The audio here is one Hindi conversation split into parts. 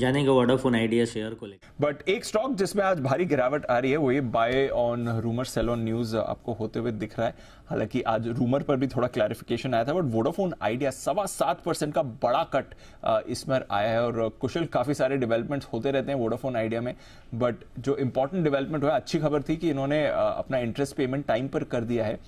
जानेंगे वोडाफोन आइडिया शेयर को लेकर। बट एक स्टॉक जिसमें आज भारी गिरावट आ रही है वो ये buy on rumour sell on news आपको होते हुए दिख रहा है। हालांकि आज रूमर पर भी थोड़ा क्लैरिफिकेशन आया था, बट वोडाफोन आइडिया 7.25% का बड़ा कट इसमें आया है। और कुशल काफी सारे डेवलपमेंट्स होते रहते हैं वोडाफोन आइडिया में, बट जो इंपॉर्टेंट डेवलपमेंट हुआ, अच्छी खबर थी कि इन्होंने अपना इंटरेस्ट पेमेंट टाइम पर कर दिया है।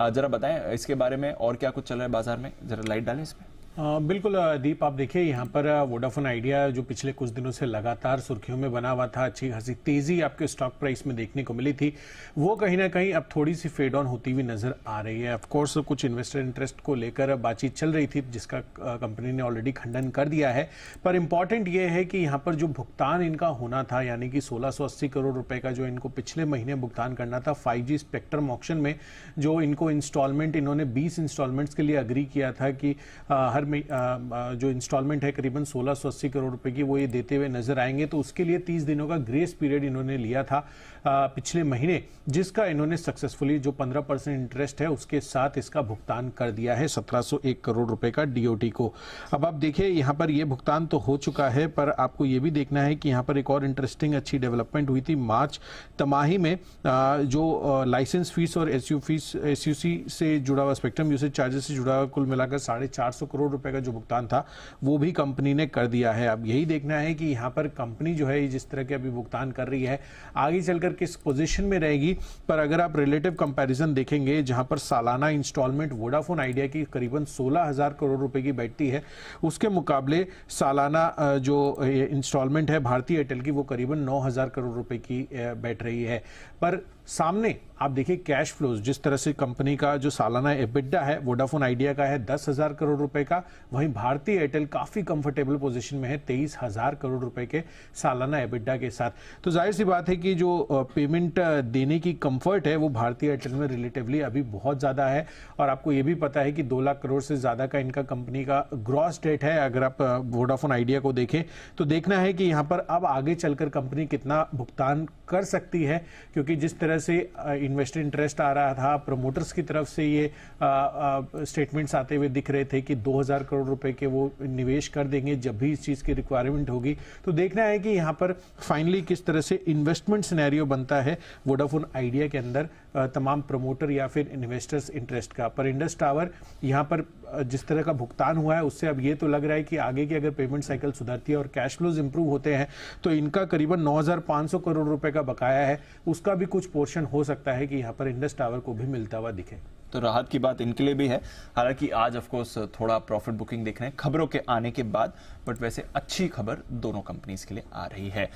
जरा बताएं इसके बारे में और क्या कुछ चल रहा है बाजार में, जरा लाइट डालें इसमें। बिल्कुल दीप, आप देखिए यहाँ पर वोडाफोन आइडिया जो पिछले कुछ दिनों से लगातार सुर्खियों में बना हुआ था, अच्छी खासी तेजी आपके स्टॉक प्राइस में देखने को मिली थी, वो कहीं ना कहीं अब थोड़ी सी फेड ऑन होती हुई नजर आ रही है। ऑफकोर्स कुछ इन्वेस्टर इंटरेस्ट को लेकर बातचीत चल रही थी जिसका कंपनी ने ऑलरेडी खंडन कर दिया है। पर इंपॉर्टेंट ये है कि यहाँ पर जो भुगतान इनका होना था, यानी कि 1680 करोड़ रुपए का जो इनको पिछले महीने भुगतान करना था 5G स्पेक्ट्रम ऑक्शन में, जो इनको इंस्टॉलमेंट इन्होंने 20 इंस्टॉलमेंट्स के लिए अग्री किया था कि हर जो इंस्टॉलमेंट है करीबन 1680 करोड़ रुपए की, वो ये देते हुए नजर आएंगे। तो उसके लिए 30 दिनों का ग्रेस पीरियड इन्होंने लिया था पिछले महीने, जिसका इन्होंने सक्सेसफुली जो 15% इंटरेस्ट है उसके साथ इसका भुगतान कर दिया है 1701 करोड़ रुपए का डीओटी को। अब आप देखिए यहाँ पर ये भुगतान तो हो चुका है, पर आपको ये भी देखना है कि यहाँ पर एक और इंटरेस्टिंग अच्छी डेवलपमेंट हुई थी मार्च तिमाही में। जो लाइसेंस फीस और एसयूसी से जुड़ा हुआ, स्पेक्ट्रम यूसेज चार्जेस से जुड़ा हुआ कुल मिलाकर 450 करोड़ रुपए का जो भुगतान था वो भी कंपनी ने कर दिया है। अब यही देखना है कि यहाँ पर कंपनी जो है जिस तरह के अभी भुगतान कर रही है आगे चलकर किस पोजीशन में रहेगी। पर अगर आप रिलेटिव कंपैरिजन देखेंगे, जहां पर सालाना इंस्टॉलमेंट वोडाफोन आइडिया की करीबन 16,000 करोड़ रुपए की बैठती है, उसके मुकाबले सालाना जो इंस्टॉलमेंट है भारतीय एयरटेल की वो करीबन 9,000 करोड़ रुपए की बैठ रही है। पर सामने आप देखिए कैश फ्लोज, जिस तरह से कंपनी का जो सालाना एबिडा है वोडाफोन आइडिया का है 10,000 करोड़ रुपए का, वहीं भारतीय एयरटेल काफी कंफर्टेबल पोजीशन में है 23,000 करोड़ रुपए के सालाना एबिडा के साथ। तो जाहिर सी बात है कि जो पेमेंट देने की कंफर्ट है वो भारतीय एयरटेल में रिलेटिवली अभी बहुत ज्यादा है। और आपको ये भी पता है कि 2 लाख करोड़ से ज्यादा का इनका कंपनी का ग्रॉस डेट है। अगर आप वोडाफोन आइडिया को देखें तो देखना है कि यहाँ पर अब आगे चलकर कंपनी कितना भुगतान कर सकती है, क्योंकि जिस तरह से इन्वेस्टर इंटरेस्ट आ रहा था, प्रमोटर्स की तरफ से ये स्टेटमेंट्स आते हुए दिख रहे थे कि 2,000 करोड़ रुपए के वो निवेश कर देंगे जब भी इस चीज की रिक्वायरमेंट होगी। तो देखना है कि यहाँ पर फाइनली किस तरह से इन्वेस्टमेंट सिनेरियो बनता है वोडाफोन आइडिया के अंदर तमाम प्रमोटर या फिर इन्वेस्टर्स इंटरेस्ट का। पर इंडस टावर यहाँ पर जिस तरह का भुगतान हुआ है उससे अब ये तो लग रहा है कि आगे की अगर पेमेंट साइकिल सुधरती है और कैश फ्लोज इंप्रूव होते हैं तो इनका करीबन 9,500 करोड़ रुपए का बकाया है, उसका भी कुछ पोर्शन हो सकता है कि यहाँ पर इंडस टावर को भी मिलता हुआ दिखे। तो राहत की बात इनके लिए भी है। हालांकि आज ऑफ कोर्स थोड़ा प्रॉफिट बुकिंग देख रहे हैं खबरों के आने के बाद, बट वैसे अच्छी खबर दोनों कंपनीज के लिए आ रही है।